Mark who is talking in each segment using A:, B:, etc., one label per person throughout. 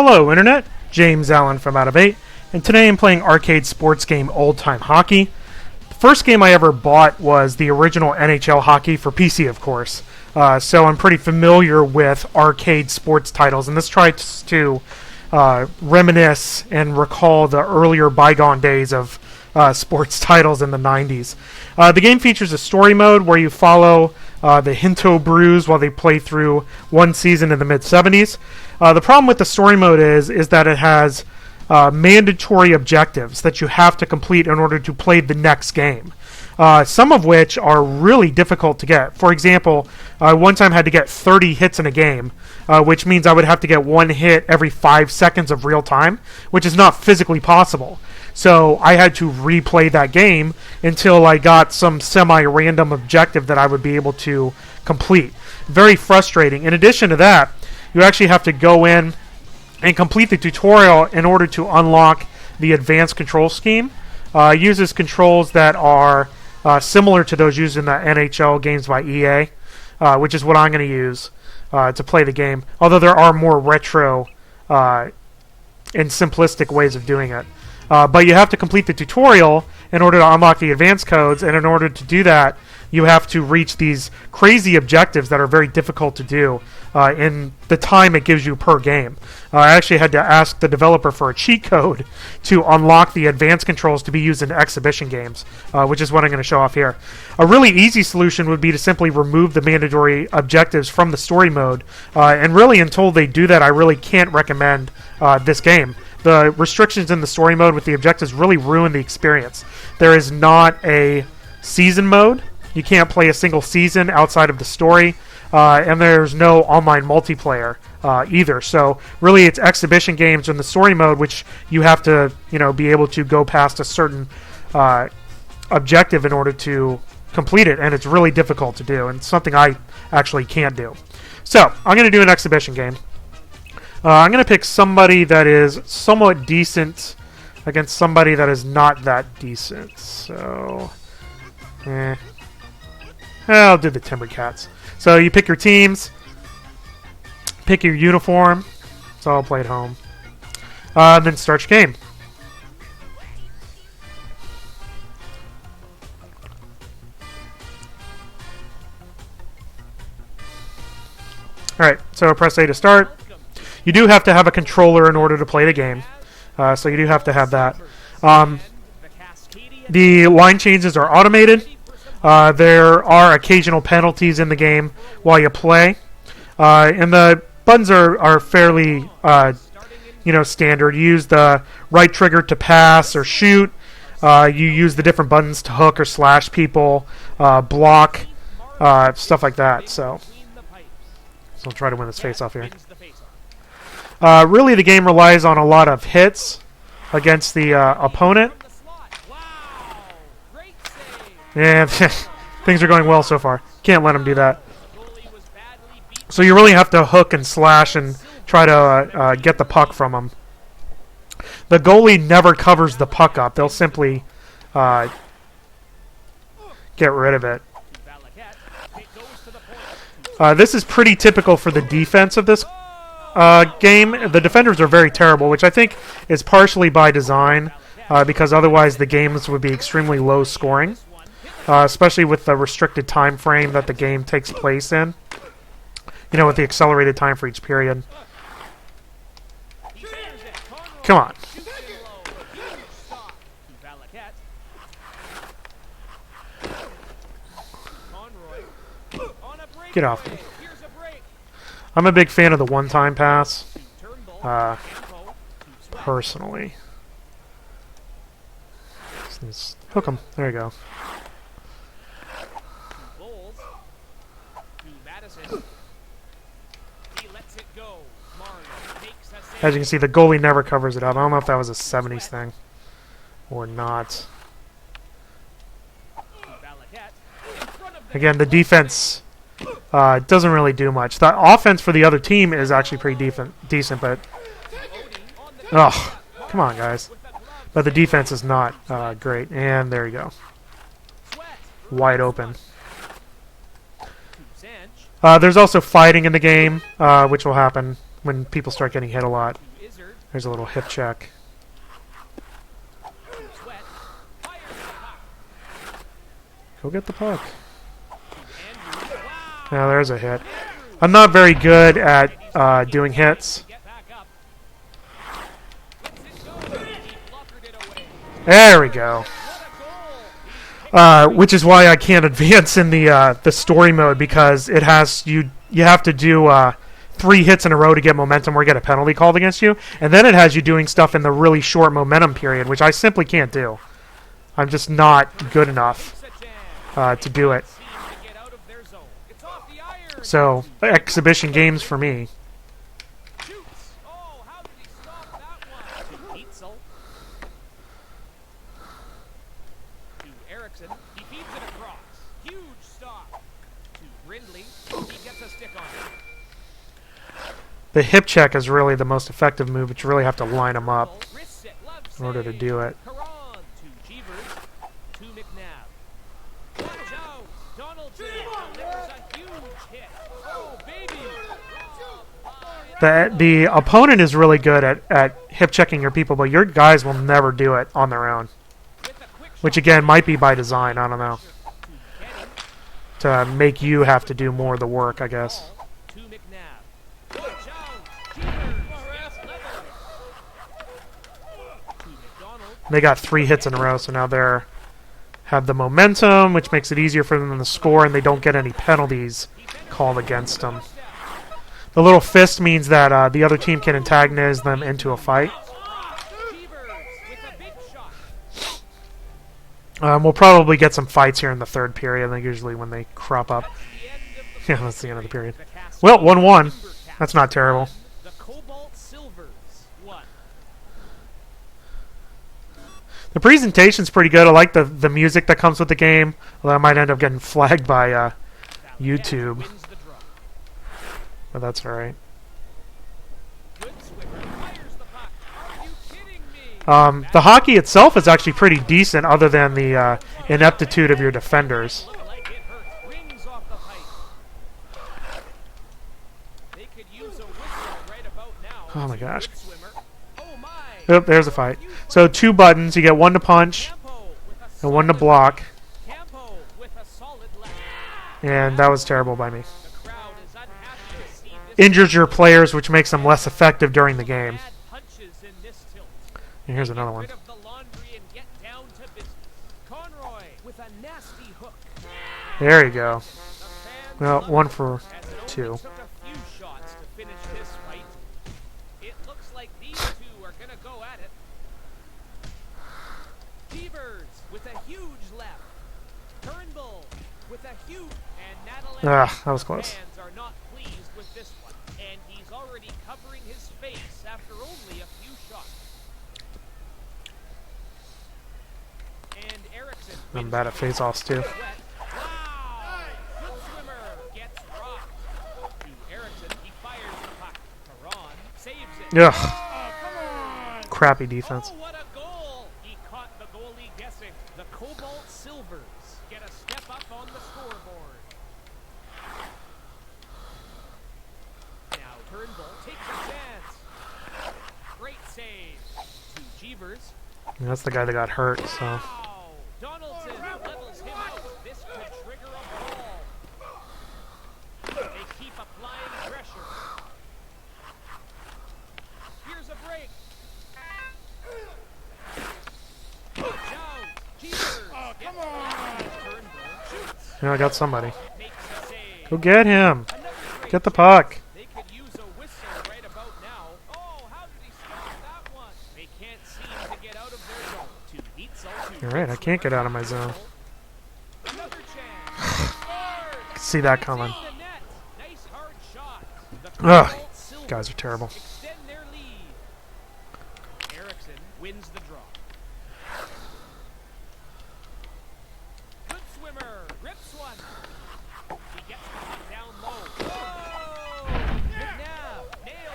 A: Hello Internet, James Allen from Out of 8, and today I'm playing arcade sports game Old Time Hockey. The first game I ever bought was the original NHL Hockey for PC, of course, so I'm pretty familiar with arcade sports titles, and this tries to reminisce and recall the earlier bygone days of sports titles in the 90s. The game features a story mode where you follow the Hinto Brews while they play through one season in the mid-70s. The problem with the story mode is that it has mandatory objectives that you have to complete in order to play the next game. Some of which are really difficult to get. For example, one time I had to get 30 hits in a game, which means I would have to get one hit every 5 seconds of real time, which is not physically possible. So I had to replay that game until I got some semi-random objective that I would be able to complete. Very frustrating. In addition to that, you actually have to go in and complete the tutorial in order to unlock the advanced control scheme. It uses controls that are similar to those used in the NHL games by EA, which is what I'm going to use to play the game, although there are more retro and simplistic ways of doing it. But you have to complete the tutorial in order to unlock the advanced codes, and in order to do that, you have to reach these crazy objectives that are very difficult to do in the time it gives you per game. I actually had to ask the developer for a cheat code to unlock the advanced controls to be used in exhibition games, which is what I'm going to show off here. A really easy solution would be to simply remove the mandatory objectives from the story mode, and really until they do that, I really can't recommend this game. The restrictions in the story mode with the objectives really ruin the experience. There is not a season mode. You can't play a single season outside of the story, and there's no online multiplayer either. So really, it's exhibition games in the story mode, which you have to, be able to go past a certain objective in order to complete it, and it's really difficult to do, and something I actually can't do. So I'm going to do an exhibition game. I'm going to pick somebody that is somewhat decent against somebody that is not that decent. So, I'll do the Timbercats. So you pick your teams, pick your uniform. So I'll play at home. Then start your game. Alright, so press A to start. You do have to have a controller in order to play the game. So you do have to have that. The line changes are automated. There are occasional penalties in the game while you play. And the buttons are fairly standard. You use the right trigger to pass or shoot. You use the different buttons to hook or slash people, block, stuff like that. So I'll try to win this face-off here. Really, the game relies on a lot of hits against the opponent. And things are going well so far. Can't let him do that. So you really have to hook and slash and try to get the puck from him. The goalie never covers the puck up. They'll simply get rid of it. This is pretty typical for the defense of this game. The defenders are very terrible, which I think is partially by design, because otherwise the games would be extremely low scoring, especially with the restricted time frame that the game takes place in. With the accelerated time for each period. Come on. Get off me. I'm a big fan of the one-time pass, personally. Let's hook him. There you go. As you can see, the goalie never covers it up. I don't know if that was a 70s thing or not. Again, the defense doesn't really do much. The offense for the other team is actually pretty decent, but... Oh, come on, guys. But the defense is not great. And there you go. Wide open. There's also fighting in the game, which will happen when people start getting hit a lot. There's a little hip check. Go get the puck. Now there's a hit. I'm not very good at doing hits. There we go. Which is why I can't advance in the story mode, because it has you have to do 3 hits in a row to get momentum or get a penalty called against you, and then it has you doing stuff in the really short momentum period, which I simply can't do. I'm just not good enough to do it. So, exhibition games for me. The hip check is really the most effective move, but you really have to line them up in order to do it. The opponent is really good at hip checking your people, but your guys will never do it on their own. Which again might be by design, I don't know. To make you have to do more of the work, I guess. They got 3 hits in a row, so now they're have the momentum, which makes it easier for them to score, and they don't get any penalties called against them. The little fist means that the other team can antagonize them into a fight. We'll probably get some fights here in the 3rd period, I think usually when they crop up. Yeah, that's the end of the period. Well, 1-1. That's not terrible. The presentation's pretty good. I like the music that comes with the game, although I might end up getting flagged by YouTube. But that's alright. The hockey itself is actually pretty decent, other than the ineptitude of your defenders. Oh my gosh. Yep, there's a fight. So 2 buttons. You get 1 to punch and 1 to block. And that was terrible by me. Injures your players, which makes them less effective during the game. And here's another one. There you go. Well, 1 for 2. Ah, that was close. I'm bad at face-offs too. Ugh. Crappy defense. That's the guy that got hurt, so. Yeah, I got somebody. Go get him. Get the puck. You're right, I can't get out of my zone. See that coming. Ugh, guys are terrible.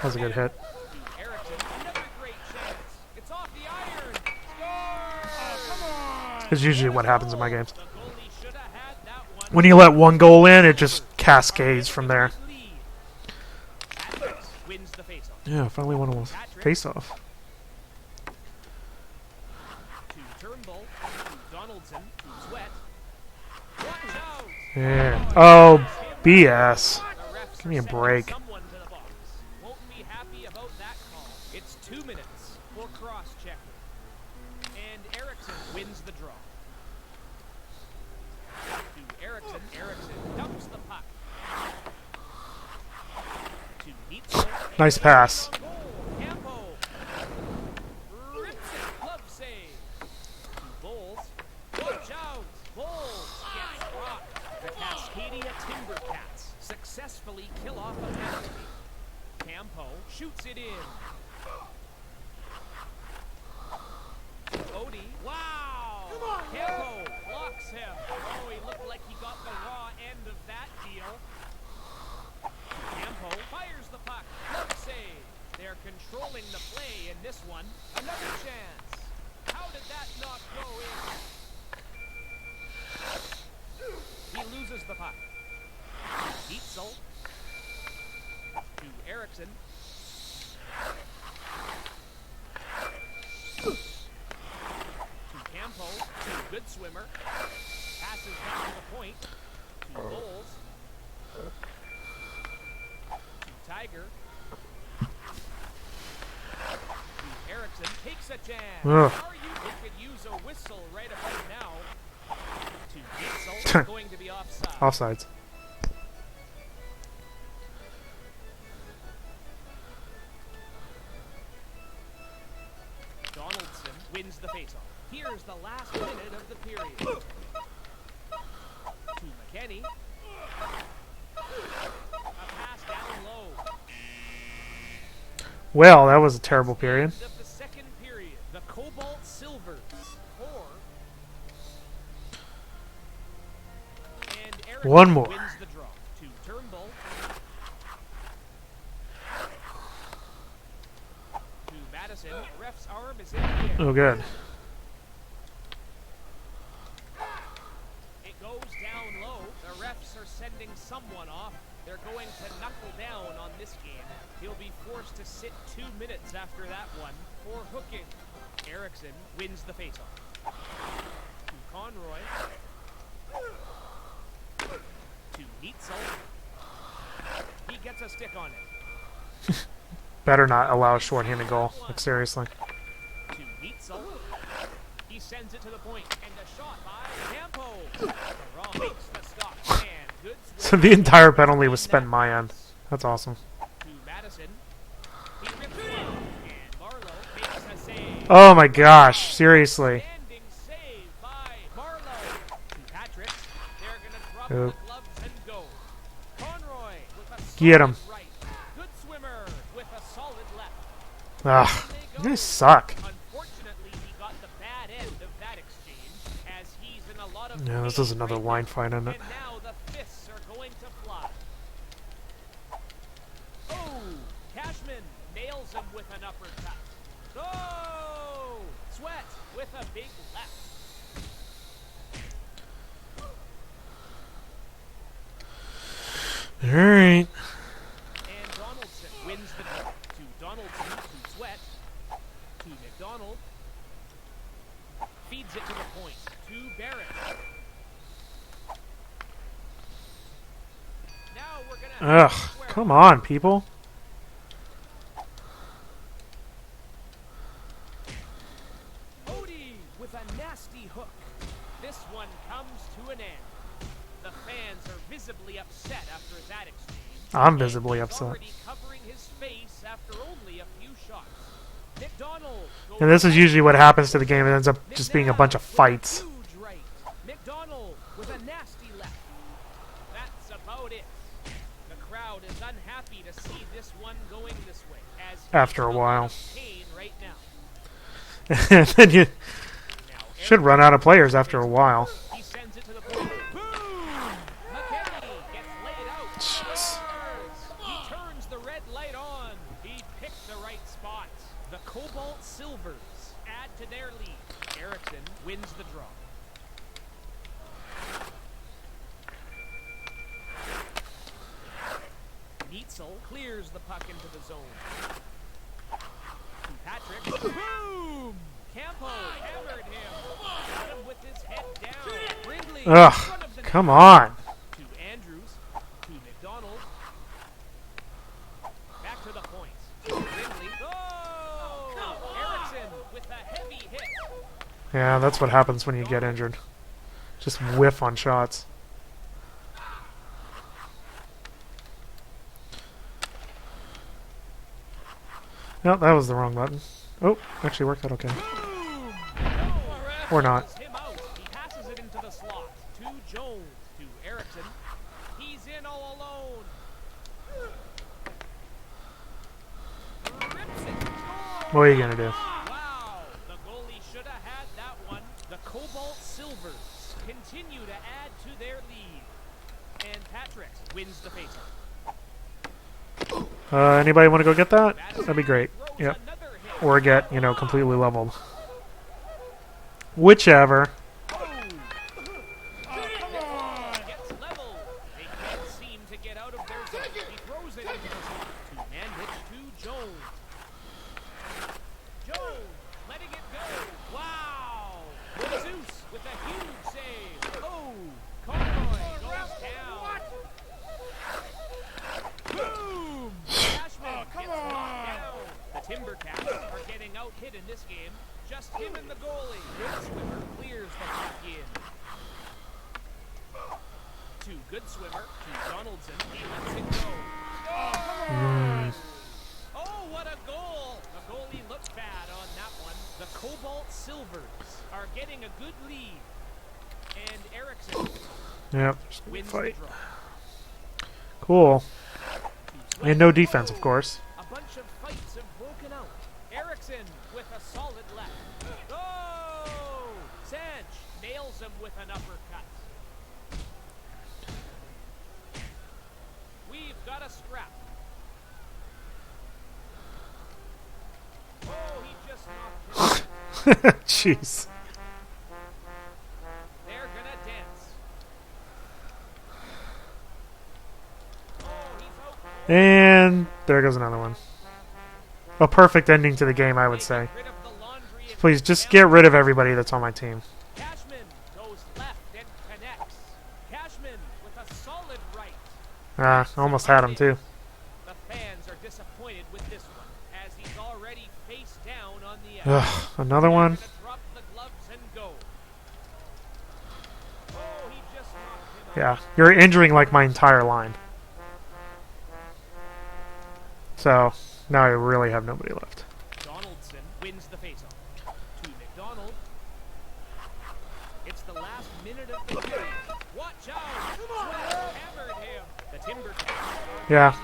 A: That was a good hit. Is usually what happens in my games. When you let 1 goal in, it just cascades from there. Yeah, finally won a face-off.
B: Donaldson to Sweat. Watch out!
A: Yeah. Oh, BS. Give me a break.
B: Someone to the box. Won't be happy about that call. It's 2 minutes for cross-checking. And Erickson wins the draw. To Erickson. Erickson dumps the puck. To Neitzel.
A: Nice pass.
B: Campo. Rips it. Glove save. To Bowles. Watch out. Bowles gets rocked. The Cascadia Timbercats successfully kill off a penalty. Campo shoots it in. Odie. Wow! Campo blocks him. Oh, he looked like he got the raw end of that deal. Campo fires the puck. Glove save. They're controlling the play in this one. Another chance. How did that not go in? He loses the puck. Dietzel to Erickson. To Campo, to good swimmer. Passes down to the point. To Bowles. To Tiger. To Erickson. Takes a chance.
A: Ugh.
B: You could use a whistle right about now. To Dietzel. Going to be offside.
A: Offsides.
B: Donaldson wins the faceoff. Here's the last minute of the period. To McKenny. A pass down low.
A: Well, that was a terrible period.
B: End of the second period. The Cobalt Silvers 4. And Erickson
A: One more.
B: wins the draw. To Turnbull. To Madison. Ref's arm is in the air.
A: Oh, good.
B: It goes down low. The refs are sending someone off. They're going to knuckle down on this game. He'll be forced to sit 2 minutes after that one for hooking. Erickson wins the faceoff. To Conroy. To Neitzel. He gets a stick on it.
A: Better not allow a shorthanded goal. Like, seriously.
B: To Neitzel. He sends it to the point, and a shot by Campo. The makes the stop. And good
A: So the entire penalty was spent in my end. That's awesome.
B: to Madison. He rips one, and Marlowe makes a save.
A: Oh my gosh, seriously.
B: Standing save by Marlowe. To Patrick. They're going to drop
A: Oop.
B: the gloves and go. Conroy with a solid
A: Get him.
B: right. Good swimmer with a solid left.
A: Ugh, you guys suck.
B: Unfortunately, he got the bad end of that exchange, as he's in a lot of
A: Yeah, this
B: pain
A: is another
B: right
A: line
B: now.
A: fight, isn't it?
B: And now the fists are going to fly. Oh, Cashman nails him with an uppercut. Oh, Sweat with a big left.
A: Alright.
B: And Donaldson wins the draw. To Donaldson, to Sweat, to McDonald. Feeds it to the point. To Barrett. Now we're gonna
A: Ugh, come on, people.
B: Odie with a nasty hook. This one comes to an end. The fans are visibly upset after that exchange.
A: I'm visibly
B: He's
A: upset.
B: already covering his face after only a few shots. McDonald goes
A: And this is
B: right.
A: usually what happens to the game. It ends up just being a bunch of fights.
B: Huge right. McDonald with a nasty left. That's about it. The crowd is unhappy to see this one going this way, as he's
A: After a
B: in lot
A: while.
B: of pain right now.
A: And then you
B: Now
A: should run out of players after a while.
B: he sends it to the point. Boom! McKenny gets laid out.
A: Jeez.
B: Scores! He turns the red light on. He picked the right spot. The Cobalt Silvers add to their lead. Erickson wins the draw. Neitzel clears the puck into the zone. To Patrick. Boom! Campo hammered him. Got him with his head in
A: Ugh,
B: front of the
A: come
B: net.
A: on.
B: To Andrews. To McDonald. Back to the points. To Ridley. Oh! Erickson with a heavy hit.
A: Yeah, that's what happens when you get injured. Just whiff on shots. No, that was the wrong button. Oh, actually worked out okay. Or not.
B: Pulls him out. He passes it into the slot. To Jones. To Erickson. He's in all alone. Rips it.
A: What are you gonna do?
B: Wow. The goalie should have had that one. The Cobalt Silvers continue to add to their lead. And Patrick wins the faceoff.
A: Anybody want to go get that? That'd be great.
B: Throws
A: Yep.
B: another hit.
A: Or get, completely leveled. Whichever.
B: Gets level. They can't seem to get out of their zone. He throws it into the zone. To Mandich. To Jones. Jones letting it go. Wow. Zeus with a huge save. Oh. Conroy goes down. Boom. Cashman gets knocked down. The Timbercats are getting out hit in this game. Just him and the goalie. Good swimmer clears the puck in. To good swimmer. To Donaldson. He lets it go. Oh, what a goal! The goalie looked bad on that one. The Cobalt Silvers are getting a good lead. And Erickson
A: Yep.
B: wins
A: Fight.
B: the draw.
A: Cool.
B: To
A: And no defense, of course.
B: A bunch of fights have broken out. Erickson with a solid left. Oh! Sanch nails him with an uppercut. We've got a scrap. Oh, he just knocked him.
A: Jeez.
B: They're gonna dance. Oh, he's out.
A: And there goes another one. A perfect ending to the game, I would say.
B: Get rid of the laundry and
A: Please, just get rid of everybody that's on my team.
B: Cashman goes left and connects. Cashman with a solid right.
A: Almost had him, too.
B: The fans are disappointed with this one, as he's already face down on the edge.
A: Ugh, another one.
B: They're gonna drop the gloves and go. Oh, he just knocked him
A: Yeah,
B: out.
A: you're injuring, like, my entire line. So, now I really have nobody left.
B: Donaldson wins the faceoff. To McDonald. It's the last minute of the game. Watch out! Swift hammered him. The Timbercats.
A: Yeah,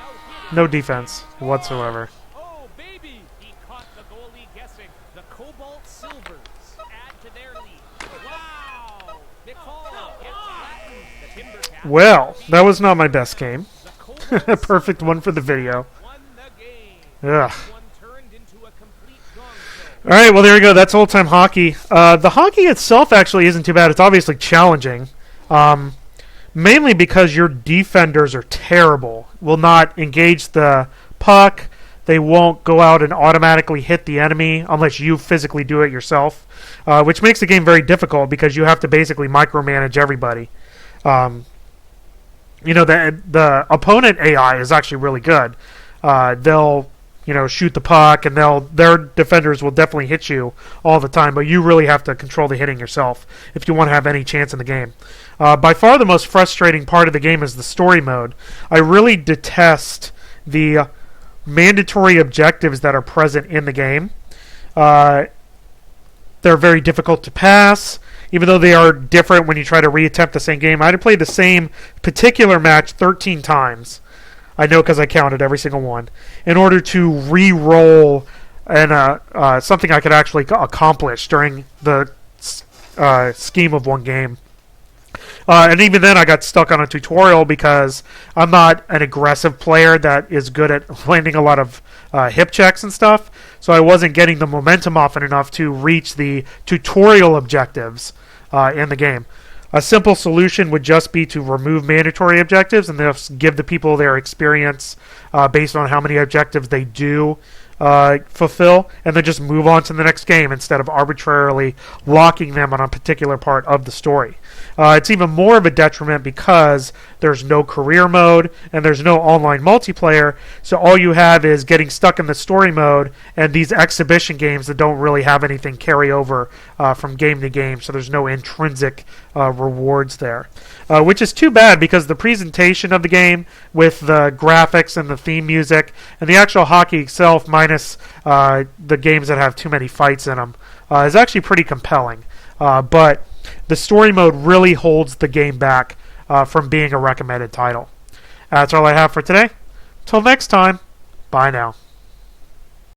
A: no defense whatsoever.
B: Oh, baby! He caught the goalie guessing. The Cobalt Silvers add to their lead. Wow! McCall gets flattened. The Timbercats.
A: Well, that was not my best game.
B: The Cobalt
A: Perfect one for the video.
B: won the game.
A: Ugh.
B: One turned into a complete gong show.
A: All right, well, there you go. That's old-time hockey. The hockey itself actually isn't too bad. It's obviously challenging, mainly because your defenders are terrible. Will not engage the puck. They won't go out and automatically hit the enemy unless you physically do it yourself, which makes the game very difficult because you have to basically micromanage everybody. The opponent AI is actually really good. They'll shoot the puck, and their defenders will definitely hit you all the time, but you really have to control the hitting yourself if you want to have any chance in the game. By far the most frustrating part of the game is the story mode. I really detest the mandatory objectives that are present in the game. They're very difficult to pass, even though they are different when you try to reattempt the same game. I had to play the same particular match 13 times. I know because I counted every single one, in order to re-roll and something I could actually accomplish during the scheme of one game. And even then I got stuck on a tutorial because I'm not an aggressive player that is good at landing a lot of hip checks and stuff, so I wasn't getting the momentum often enough to reach the tutorial objectives in the game. A simple solution would just be to remove mandatory objectives and just give the people their experience based on how many objectives they do fulfill, and then just move on to the next game instead of arbitrarily locking them on a particular part of the story. It's even more of a detriment because there's no career mode and there's no online multiplayer, so all you have is getting stuck in the story mode and these exhibition games that don't really have anything carry over from game to game, so there's no intrinsic rewards there. Which is too bad because the presentation of the game with the graphics and the theme music and the actual hockey itself minus the games that have too many fights in them is actually pretty compelling. But the story mode really holds the game back from being a recommended title. That's all I have for today. Till next time, bye now.